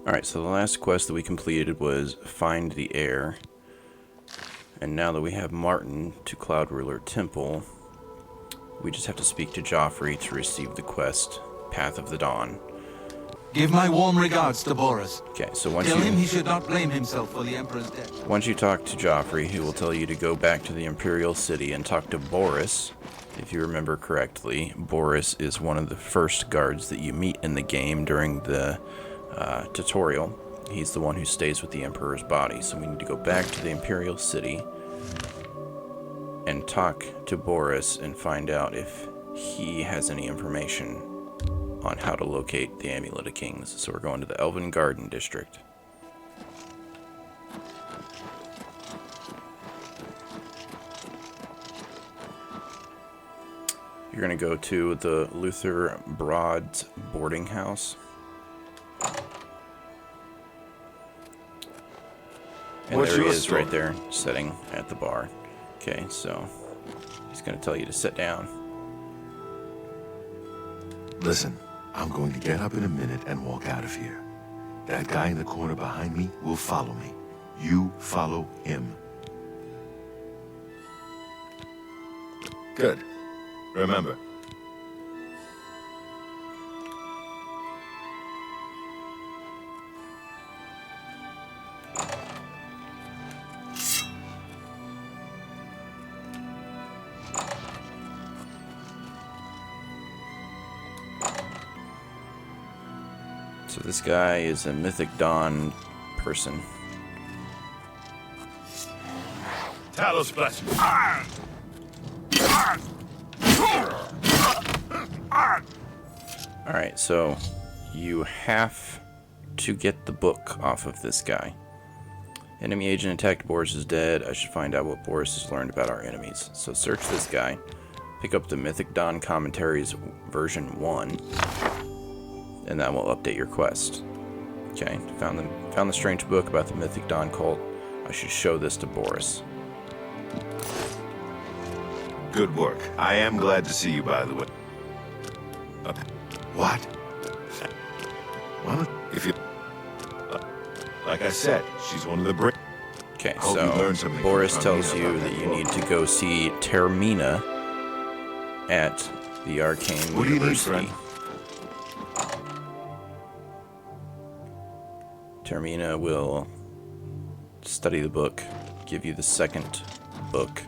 Alright, so the last quest that we completed was Find the Heir. And now that we have Martin to Cloud Ruler Temple, we just have to speak to Joffrey to receive the quest, Path of the Dawn. Give my warm regards to Boris. Okay, so once Tell him he should not blame himself for the Emperor's death. Once you talk to Joffrey, he will tell you to go back to the Imperial City and talk to Boris. If you remember correctly, Boris is one of the first guards that you meet in the game during the tutorial. He's the one who stays with the Emperor's body, so we need to go back to the Imperial City and talk to Boris and find out if he has any information on how to locate the Amulet of Kings. So we're going to the Elven Garden District. You're going to go to the Luther Broad's boarding house. And there he is right there, sitting at the bar. Okay, so he's going to tell you to sit down. Listen, I'm going to get up in a minute and walk out of here. That guy in the corner behind me will follow me. You follow him. Good. Remember. So this guy is a Mythic Dawn person. Talos bless you. Alright, so you have to get the book off of this guy. Enemy agent attacked Boris is dead. I should find out what Boris has learned about our enemies. So search this guy. Pick up the Mythic Dawn Commentaries version 1. And that will update your quest. Okay, found the strange book about the Mythic Dawn cult. I should show this to Boris. Good work. I am glad to see you, by the way. What? Well, if you... like I said, she's one of the Okay, so Boris tells you that you need to go see Termina at the Arcane What University. do you need, friend? Termina will study the book, give you the second book.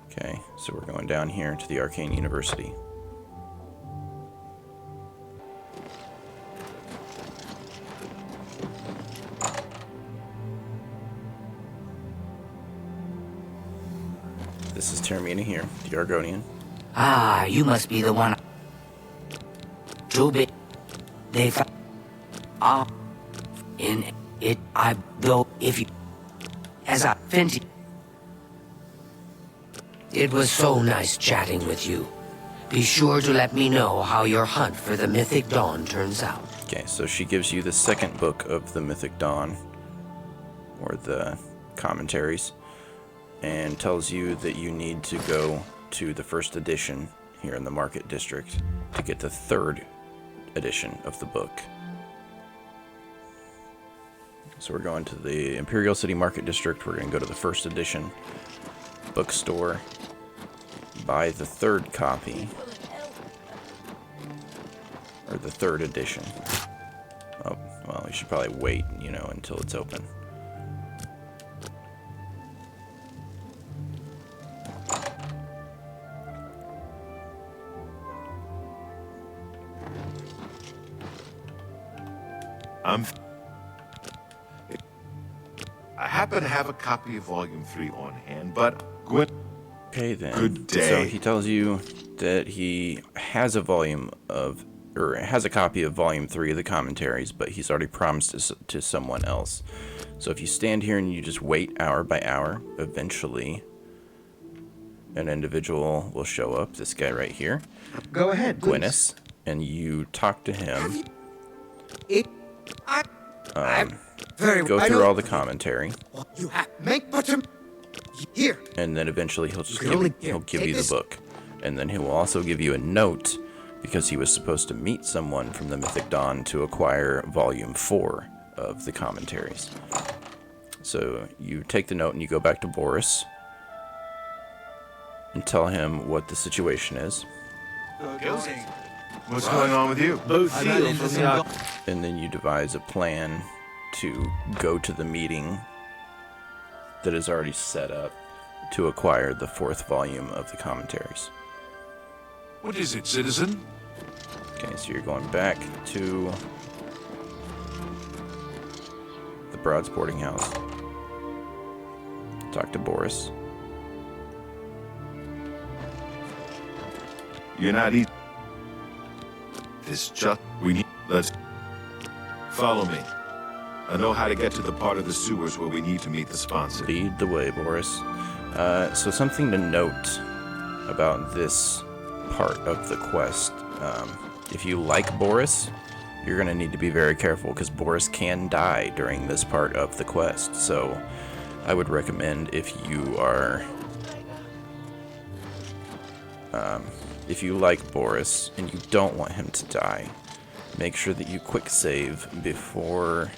Okay, so we're going down here to the Arcane University. This is Termina here, the Argonian. Ah, you must be the one. Too big. They found. Ah. In it, I go if you. As I finished. It was so nice chatting with you. Be sure to let me know how your hunt for the Mythic Dawn turns out. Okay, so she gives you the second book of the Mythic Dawn, or the commentaries, and tells you that you need to go to the first edition here in the Market District to get the third edition of the book. So we're going to the Imperial City Market District. We're going to go to the first edition bookstore, buy the third copy, or the third edition. Oh, well, we should probably wait, until it's open. I happen to have a copy of Volume 3 on hand, but Gwen... Okay, then. Good day. So he tells you that he has a copy of Volume 3 of the commentaries, but he's already promised it to someone else. So if you stand here and you just wait hour by hour, eventually an individual will show up, this guy right here. Go ahead, Gwyneth, and you talk to him. Go through all the commentary. You have make but here. And then eventually he'll give you the book. And then he will also give you a note because he was supposed to meet someone from the Mythic Dawn to acquire Volume 4 of the commentaries. So you take the note and you go back to Boris and tell him what the situation is. What's going on with you? And then you devise a plan to go to the meeting that is already set up to acquire the 4th volume of the commentaries. What is it, citizen? Okay, so you're going back to the Broad Sporting House. Talk to Boris. You're not eating. This just we need. Let's follow me. I know how to get to the part of the sewers where we need to meet the sponsor. Lead the way, Boris. So something to note about this part of the quest. If you like Boris, you're going to need to be very careful because Boris can die during this part of the quest. So I would recommend if you are... if you like Boris and you don't want him to die, make sure that you quick save before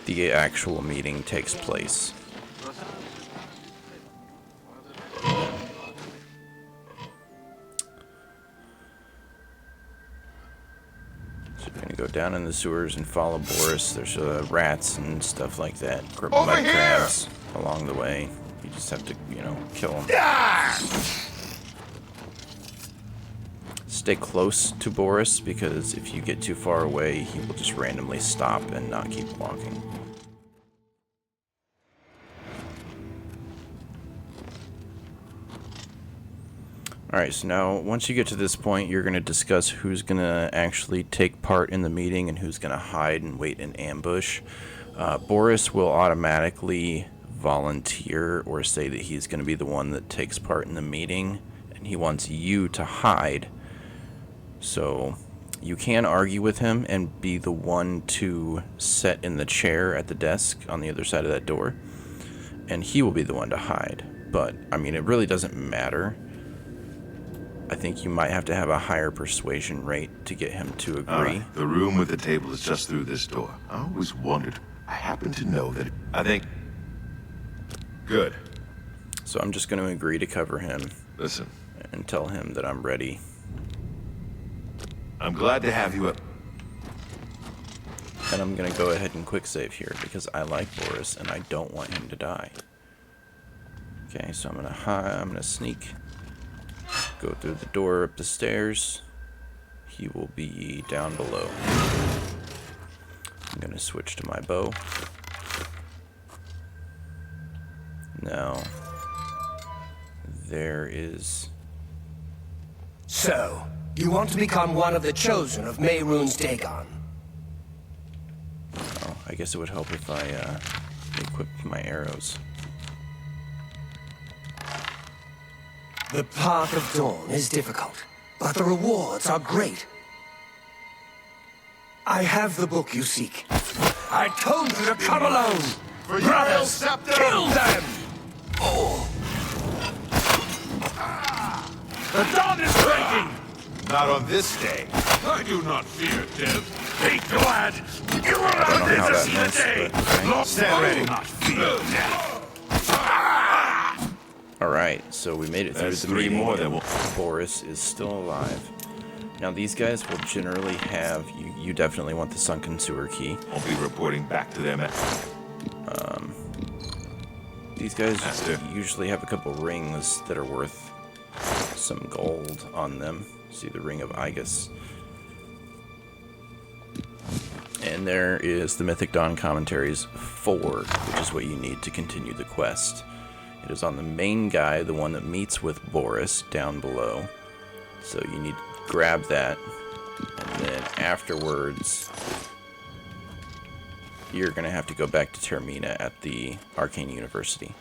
the actual meeting takes place. So you're gonna go down in the sewers and follow Boris. There's rats and stuff like that. Mud crabs along the way. You just have to, you know, kill them. Stay close to Boris, because if you get too far away, he will just randomly stop and not keep walking. Alright, so now once you get to this point, you're going to discuss who's going to actually take part in the meeting and who's going to hide and wait in ambush. Boris will automatically volunteer or say that he's going to be the one that takes part in the meeting, and he wants you to hide. So you can argue with him and be the one to sit in the chair at the desk on the other side of that door, and he will be the one to hide. But, I mean, it really doesn't matter. I think you might have to have a higher persuasion rate to get him to agree. The room with the table is just through this door. I always wondered. I happen to know that I think... Good. So I'm just going to agree to cover him. Listen. And tell him that I'm ready. I'm glad to have you up. And I'm going to go ahead and quick save here because I like Boris and I don't want him to die. Okay, so I'm going to sneak. Go through the door up the stairs. He will be down below. I'm going to switch to my bow. Now, there is... So, you want to become one of the chosen of Mehrunes Dagon? Oh, I guess it would help if I equipped my arrows. The path of dawn is difficult, but the rewards are great. I have the book you seek. I told you to come alone! Brothers, kill them! Oh. The dawn is breaking! Not on this day. I do not fear death. Be glad! You will I don't know how not that see the missed, day! but okay. Lord, Stand I ready. will not fear death. Alright, so we made it through There's the 3 meeting. more that will... Boris is still alive. Now these guys will generally have, you definitely want the sunken sewer key. Won't be reporting back to them. These guys Master. usually have a couple rings that are worth some gold on them. See the Ring of Igus. And there is the Mythic Dawn Commentaries 4, which is what you need to continue the quest. It is on the main guy, the one that meets with Boris down below. So you need to grab that, and then afterwards, you're going to have to go back to Termina at the Arcane University.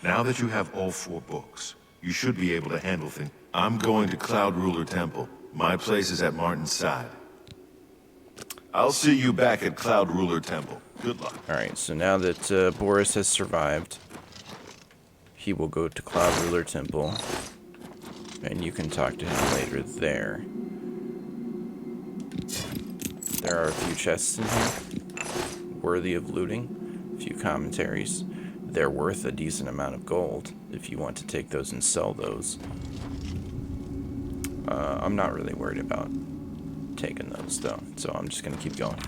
Now that you have all 4 books, you should be able to handle things. I'm going to Cloud Ruler Temple. My place is at Martin's side. I'll see you back at Cloud Ruler Temple. Good luck. Alright, so now that Boris has survived, he will go to Cloud Ruler Temple, and you can talk to him later there. there are a few chests in here worthy of looting, a few commentaries. They're worth a decent amount of gold if you want to take those and sell those. I'm not really worried about taking those though, so I'm just gonna keep going.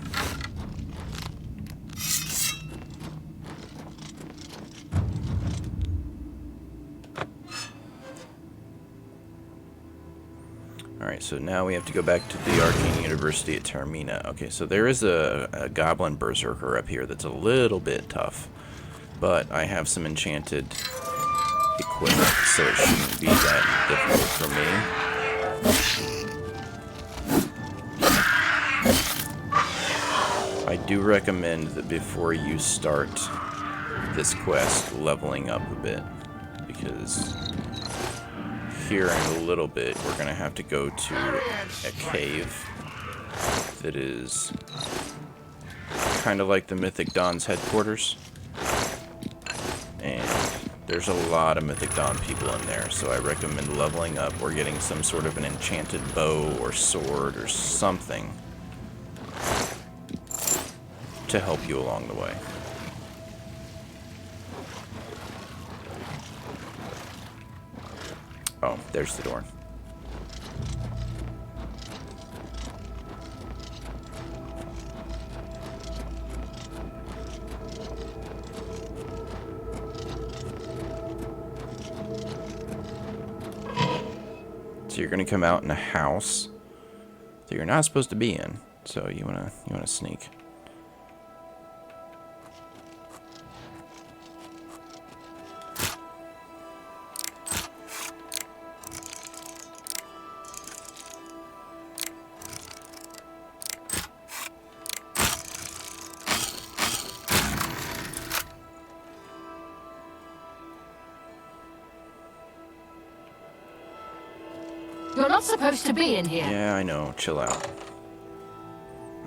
Alright, so now we have to go back to the Arcane University at Termina. Okay, so there is a Goblin Berserker up here that's a little bit tough, but I have some enchanted equipment, so it shouldn't be that difficult for me. I do recommend that before you start this quest, leveling up a bit, because here in a little bit we're going to have to go to a cave that is kind of like the Mythic Dawn's headquarters, and there's a lot of Mythic Dawn people in there, so I recommend leveling up or getting some sort of an enchanted bow or sword or something to help you along the way. Oh, there's the door. So you're gonna come out in a house that you're not supposed to be in. So you wanna sneak. You're not supposed to be in here. Yeah, I know. Chill out.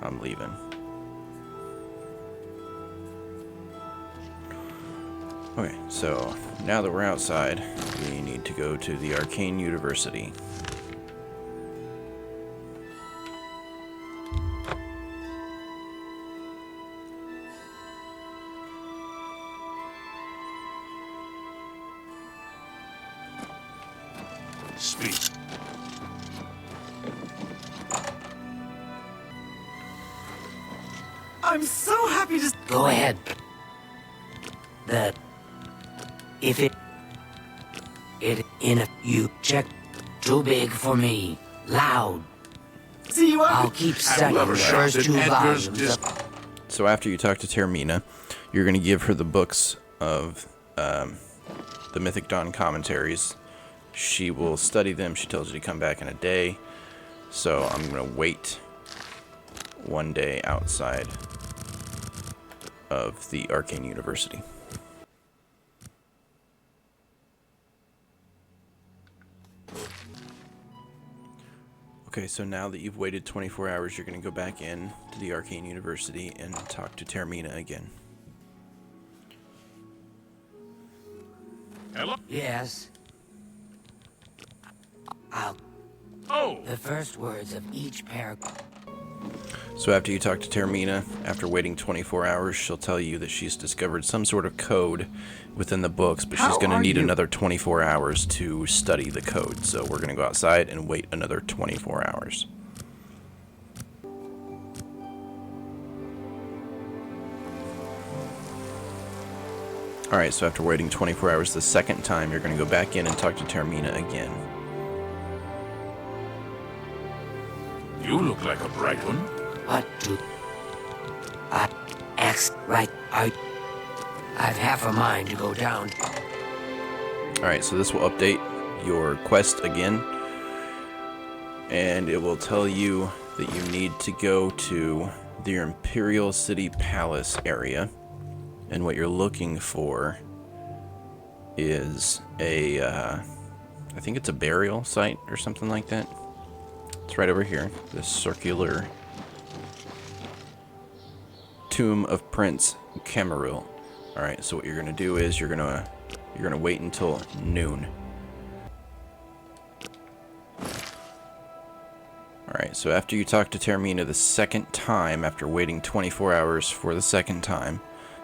I'm leaving. Okay, so now that we're outside, we need to go to the Arcane University. Speak. I'm so happy to... Go ahead. You check. Too big for me. Loud. See you I'll up. keep studying the first two volumes. So after you talk to Termina, you're going to give her the books of the Mythic Dawn commentaries. She will study them. She tells you to come back in a day. So I'm going to wait one day outside of the Arcane University. Okay, so now that you've waited 24 hours, you're going to go back in to the Arcane University and talk to Termina again. Hello? Yes. Oh! The first words of each paragraph. So after you talk to Termina, after waiting 24 hours, she'll tell you that she's discovered some sort of code within the books, but she's going to need another 24 hours to study the code. So we're going to go outside and wait another 24 hours. Alright, so after waiting 24 hours the second time, you're going to go back in and talk to Termina again. You look like a bright one. What do I ask right? I've half a mind to go down. Alright, so this will update your quest again, and it will tell you that you need to go to the Imperial City Palace area, and what you're looking for is a, I think it's a burial site or something like that. It's right over here, this circular tomb of Prince Camaril. Alright, so what you're gonna do is you're gonna wait until noon. Alright, so after you talk to Termina the second time, after waiting 24 hours for the second time,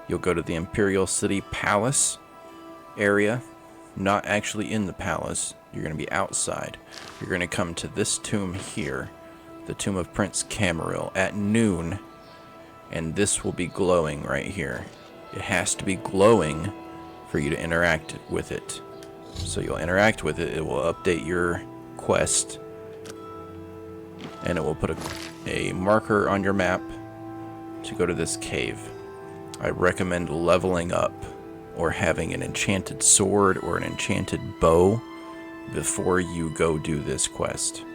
you'll go to the Imperial City Palace area. Not actually in the palace. You're going to be outside. You're going to come to this tomb here, the Tomb of Prince Camaril, at noon, and this will be glowing right here. It has to be glowing for you to interact with it. So you'll interact with it, it will update your quest, and it will put a marker on your map to go to this cave. I recommend leveling up or having an enchanted sword or an enchanted bow before you go do this quest.